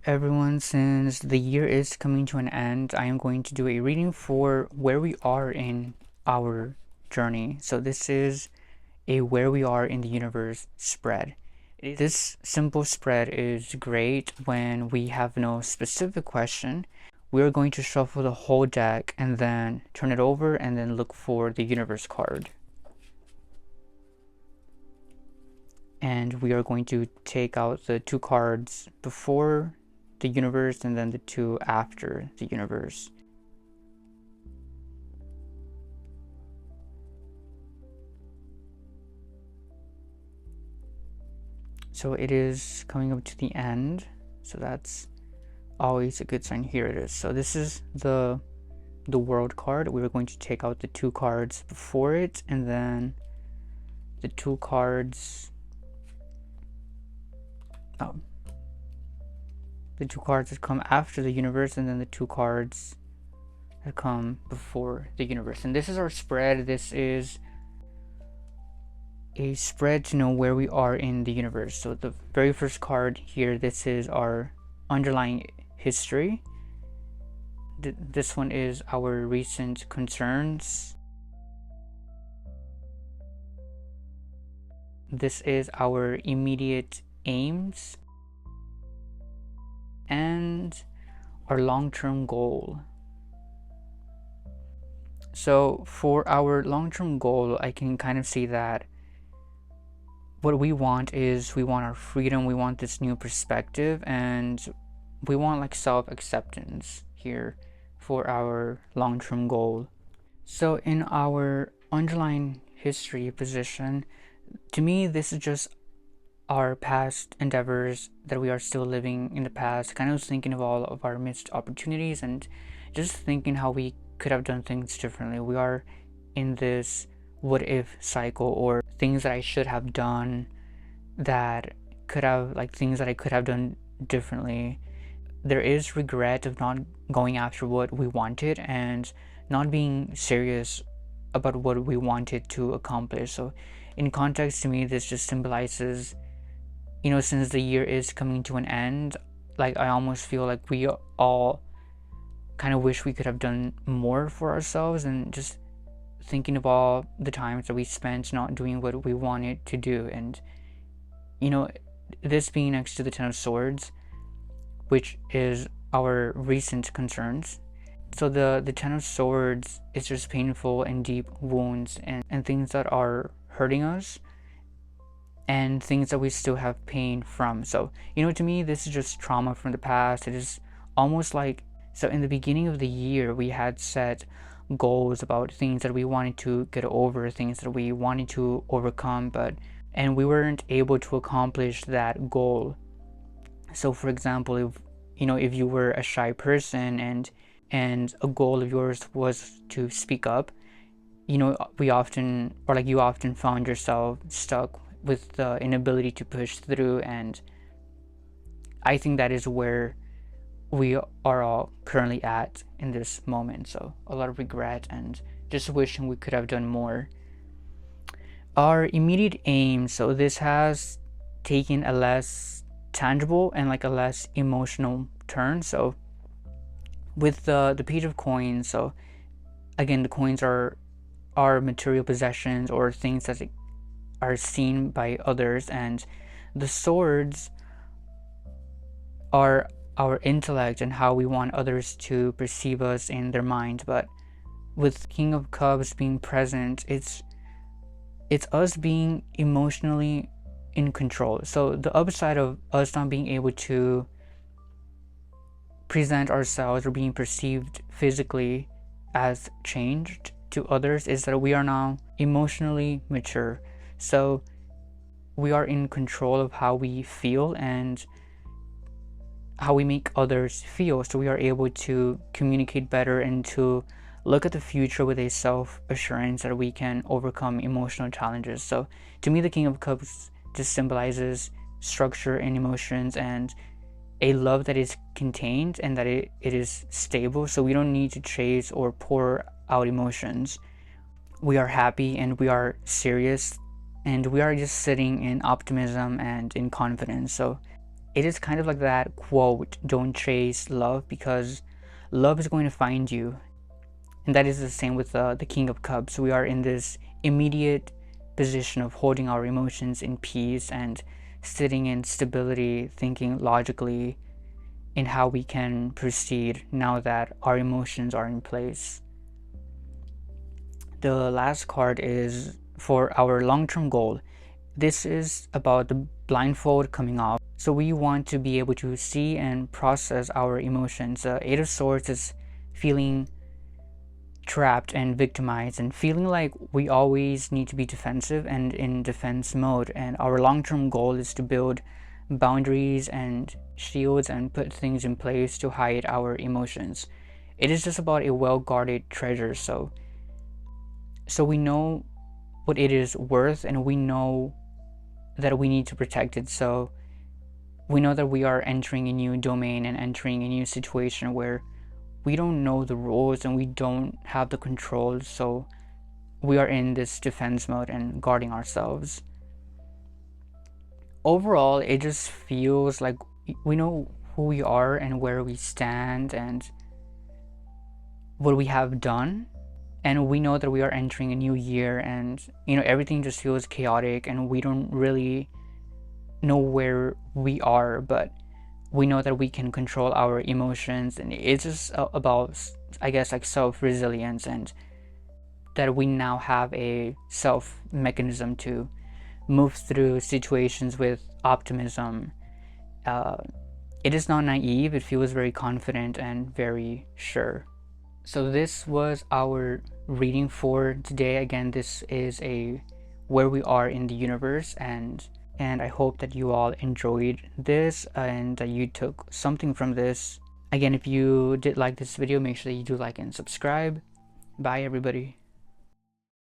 Everyone, since the year is coming to an end, I am going to do a reading for where we are in our journey. So this is a where we are in the universe spread. This simple spread is great when we have no specific question. We are going to shuffle the whole deck and then turn it over and then look for the universe card. And we are going to take out the two cards before the universe and then the two after the universe. So it is coming up to the end, so that's always a good sign. Here it is. So this is the world card. We're going to take out the two cards before it and then the two cards the two cards that come after the universe and then the two cards that come before the universe. And this is our spread. This is a spread to know where we are in the universe. So the very first card here, this is our underlying history. This one is our recent concerns. This is our immediate aims and our long-term goal. So for our long-term goal, I can kind of see that what we want is we want our freedom, we want this new perspective, and we want like self-acceptance here for our long-term goal. So in our underlying history position, to me, this is just our past endeavors that we are still living in the past, kind of thinking of all of our missed opportunities and just thinking how we could have done things differently. We are in this what if cycle, or things that I should have done that could have, like things that I could have done differently. There is regret of not going after what we wanted and not being serious about what we wanted to accomplish. So in context, to me, this just symbolizes, since the year is coming to an end, like I almost feel like we all kind of wish we could have done more for ourselves, and just thinking of all the times that we spent not doing what we wanted to do. And this being next to the Ten of Swords, which is our recent concerns. So the Ten of Swords is just painful and deep wounds and things that are hurting us and things that we still have pain from. So to me, this is just trauma from the past. It is almost like, so in the beginning of the year, we had set goals about things that we wanted to get over, things that we wanted to overcome, and we weren't able to accomplish that goal. So for example, if you were a shy person and a goal of yours was to speak up, you often found yourself stuck with the inability to push through. And I think that is where we are all currently at in this moment. So a lot of regret and just wishing we could have done more. Our immediate aim, so this has taken a less tangible and like a less emotional turn. So with the Page of Coins, so again, the coins are material possessions or things that are seen by others, and the swords are our intellect and how we want others to perceive us in their mind. But with King of Cups being present, it's us being emotionally in control. So the upside of us not being able to present ourselves or being perceived physically as changed to others is that we are now emotionally mature. So we are in control of how we feel and how we make others feel. So we are able to communicate better and to look at the future with a self-assurance that we can overcome emotional challenges. So to me, the King of Cups just symbolizes structure and emotions and a love that is contained and that it is stable. So we don't need to chase or pour out emotions. We are happy and we are serious and we are just sitting in optimism and in confidence. So it is kind of like that quote, don't chase love because love is going to find you. And that is the same with the King of Cups. We are in this immediate position of holding our emotions in peace and sitting in stability, thinking logically in how we can proceed now that our emotions are in place. The last card is for our long-term goal. This is about the blindfold coming off. So we want to be able to see and process our emotions. Eight of Swords is feeling trapped and victimized and feeling like we always need to be defensive and in defense mode. And our long-term goal is to build boundaries and shields and put things in place to hide our emotions. It is just about a well-guarded treasure. So we know what it is worth, and we know that we need to protect it. So we know that we are entering a new domain and entering a new situation where we don't know the rules and we don't have the control. So we are in this defense mode and guarding ourselves. Overall, it just feels like we know who we are and where we stand and what we have done. And we know that we are entering a new year, and everything just feels chaotic and we don't really know where we are, but we know that we can control our emotions. And it's just about, I guess, like self-resilience, and that we now have a self mechanism to move through situations with optimism. It is not naive, it feels very confident and very sure. So this was our reading for today. Again, this is a where we are in the universe, and I hope that you all enjoyed this and that you took something from this. Again, if you did like this video, make sure that you do like and subscribe. Bye everybody.